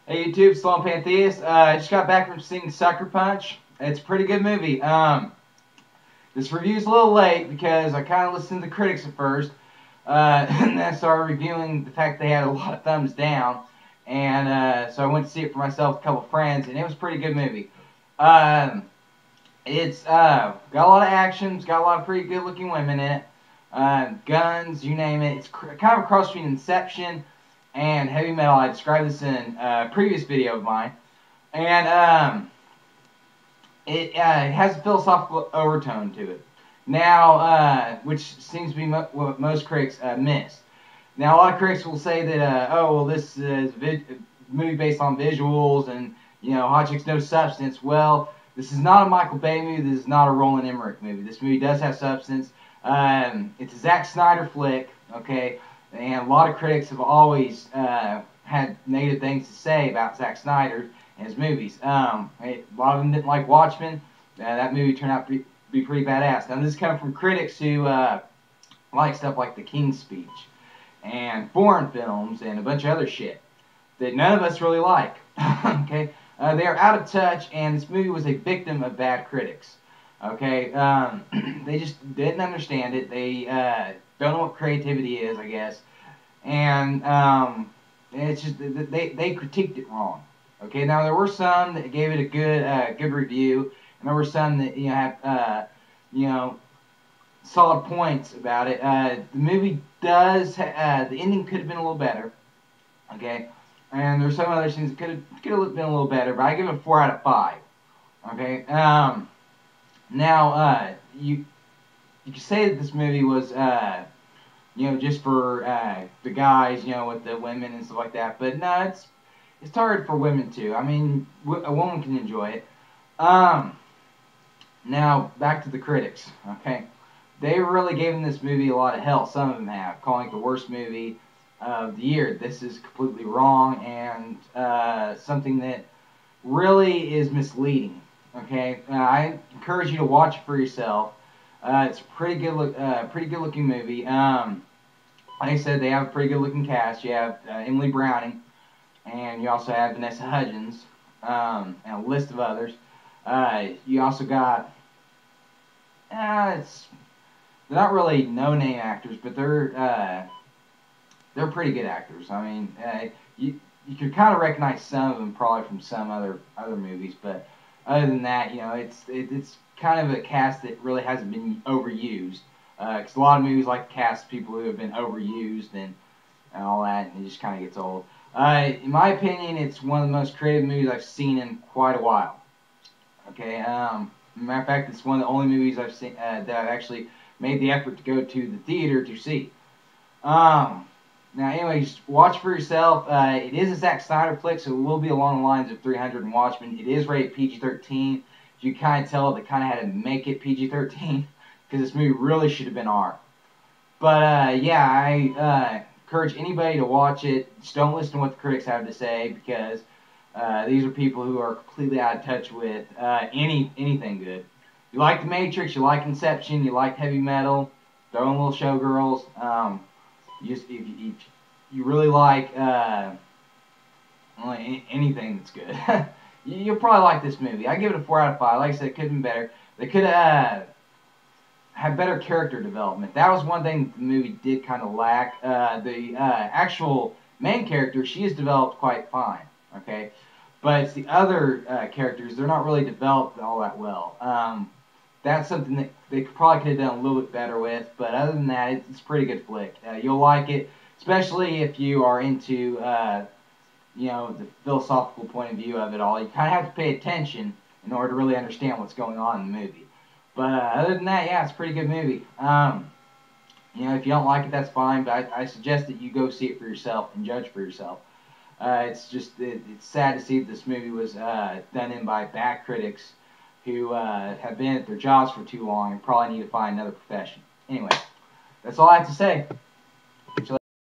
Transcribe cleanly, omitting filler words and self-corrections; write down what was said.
Hey YouTube, Sloan Pantheist. I just got back from seeing Sucker Punch. It's a pretty good movie. This review's a little late because I kind of listened to the critics at first, and then I started reviewing the fact they had a lot of thumbs down, and so I went to see it for myself with a couple of friends, and it was a pretty good movie. It's got a lot of action, it's got a lot of pretty good looking women in it, guns, you name it. It's kind of a cross between Inception and heavy metal. I described this in a previous video of mine, and it has a philosophical overtone to it. Now, which seems to be what most critics miss. Now, a lot of critics will say that, oh, well, this is a movie based on visuals and, you know, hot chicks, no substance. Well, this is not a Michael Bay movie. This is not a Roland Emmerich movie. This movie does have substance. It's a Zack Snyder flick, okay? And a lot of critics have always had negative things to say about Zack Snyder and his movies. A lot of them didn't like Watchmen. That movie turned out to be pretty badass. Now, this is coming from critics who like stuff like The King's Speech and foreign films and a bunch of other shit that none of us really like. Okay, they are out of touch, and this movie was a victim of bad critics. Okay, they just didn't understand it. They don't know what creativity is, I guess, and it's just they critiqued it wrong. Okay, now there were some that gave it a good review, and there were some that had solid points about it. The movie does the ending could have been a little better. Okay, and there's some other things that could have been a little better, but I give it a 4 out of 5. Okay, now you could say that this movie was just for the guys, with the women and stuff like that, but no, it's targeted for women too. I mean, a woman can enjoy it. Now back to the critics. Okay, they really gave this movie a lot of hell. Some of them have, calling it the worst movie of the year. This is completely wrong and something that really is misleading. Okay, I encourage you to watch it for yourself. It's a pretty good looking movie. Like I said, they have a pretty good looking cast. You have Emily Browning, and you also have Vanessa Hudgens, and a list of others. You also got they're not really no-name actors, but they're pretty good actors. I mean, you could kind of recognize some of them probably from some other movies, but other than that, it's kind of a cast that really hasn't been overused. Because a lot of movies like to cast people who have been overused and all that, and it just kind of gets old. In my opinion, it's one of the most creative movies I've seen in quite a while. Okay, matter of fact, it's one of the only movies I've seen that I've actually made the effort to go to the theater to see. Now, anyways, watch for yourself. It is a Zack Snyder flick, so it will be along the lines of 300 and Watchmen. It is rated PG-13. You kind of tell they kind of had to make it PG-13 because this movie really should have been R. But yeah, I encourage anybody to watch it. Just don't listen to what the critics have to say, because these are people who are completely out of touch with anything good. You like The Matrix, you like Inception, you like heavy metal, their own little showgirls. If you really like anything that's good, you'll probably like this movie. I give it a 4 out of 5. Like I said, it could have been better. They could have had better character development. That was one thing the movie did kind of lack. The actual main character, she is developed quite fine. Okay, but it's the other characters, they're not really developed all that well. That's something that they probably could have done a little bit better with, but other than that, it's a pretty good flick. You'll like it, especially if you are into, the philosophical point of view of it all. You kind of have to pay attention in order to really understand what's going on in the movie. But other than that, yeah, it's a pretty good movie. If you don't like it, that's fine, but I suggest that you go see it for yourself and judge for yourself. It's sad to see that this movie was done in by bad critics who have been at their jobs for too long and probably need to find another profession. Anyway, that's all I have to say.